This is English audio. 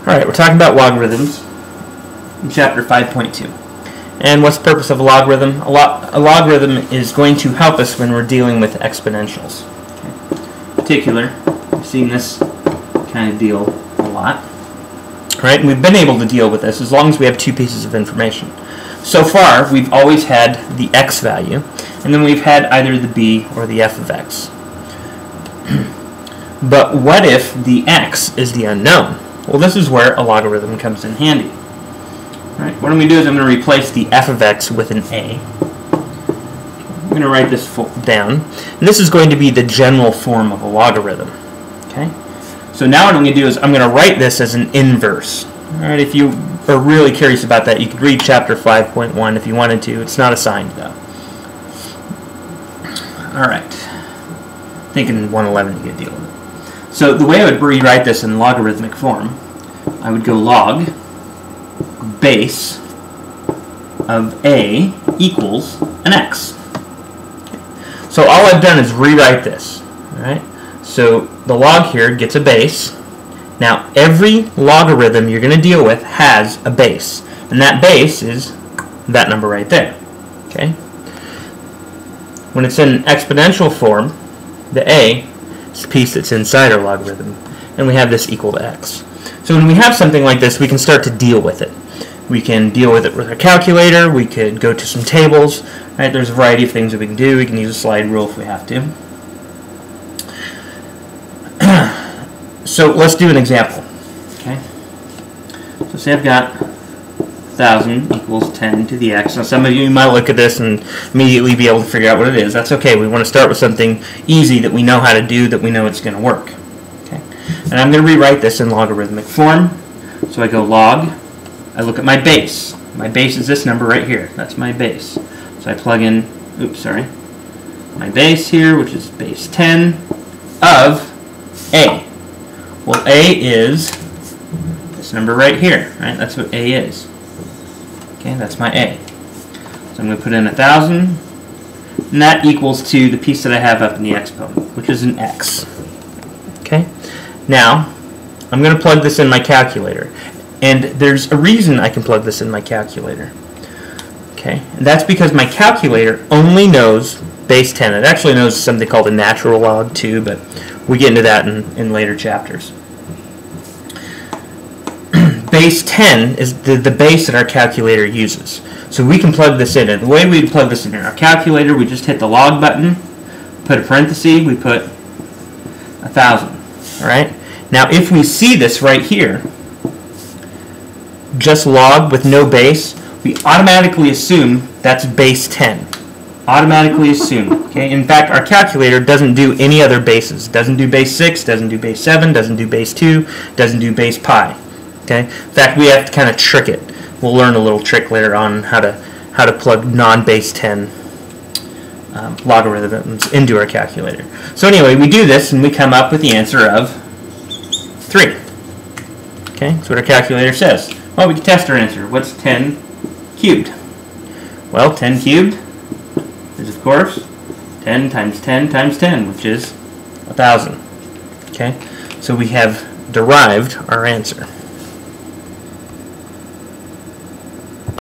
Alright, we're talking about logarithms in chapter 5.2. And what's the purpose of a logarithm? A logarithm is going to help us when we're dealing with exponentials. Okay. In particular, we've seen this kind of deal a lot. Right? And we've been able to deal with this as long as we have two pieces of information. So far, we've always had the x value, and then we've had either the b or the f of x. But what if the x is the unknown? Well, this is where a logarithm comes in handy. Right, what I'm going to do is I'm going to replace the f of x with an a. I'm going to write this down. And this is going to be the general form of a logarithm. Okay? So now what I'm going to do is I'm going to write this as an inverse. Alright, if you are really curious about that, you could read chapter 5.1 if you wanted to. It's not assigned, though. Alright. I think in 111 you get a deal with it. So the way I would rewrite this in logarithmic form, I would go log base of a equals an x. So all I've done is rewrite this. Alright? So the log here gets a base. Now every logarithm you're going to deal with has a base. And that base is that number right there. Okay? When it's in exponential form, the a is the piece that's inside our logarithm. And we have this equal to x. So when we have something like this, we can start to deal with it. We can deal with it with our calculator. We could go to some tables. Right? There's a variety of things that we can do. We can use a slide rule if we have to. So let's do an example. Okay. So say I've got 1,000 equals 10 to the x. Now some of you might look at this and immediately be able to figure out what it is. That's okay. We want to start with something easy that we know how to do, that we know it's going to work. Okay. And I'm going to rewrite this in logarithmic form. So I go log. I look at my base. My base is this number right here. That's my base. So I plug in, my base here, which is base 10 of a. Well, a is this number right here, right? That's what a is. Okay, that's my a. So I'm going to put in 1,000, and that equals to the piece that I have up in the exponent, which is an x. Okay? Now, I'm going to plug this in my calculator. And there's a reason I can plug this in my calculator. Okay? And that's because my calculator only knows base 10. It actually knows something called a natural log too, but we get into that in later chapters. Base 10 is the base that our calculator uses. So we can plug this in. And the way we plug this in our calculator, we just hit the log button, put a parenthesis, we put 1,000. Alright? Now if we see this right here, just log with no base, we automatically assume that's base 10. Automatically assume. Okay? In fact, our calculator doesn't do any other bases. Doesn't do base 6, doesn't do base 7, doesn't do base 2, doesn't do base pi. Okay? In fact, we have to kind of trick it. We'll learn a little trick later on how to plug non-base 10 logarithms into our calculator. So anyway, we do this and we come up with the answer of 3. Okay? That's what our calculator says. Well, we can test our answer. What's 10 cubed? Well, 10 cubed is, of course, 10 times 10 times 10, which is 1,000. Okay? So we have derived our answer.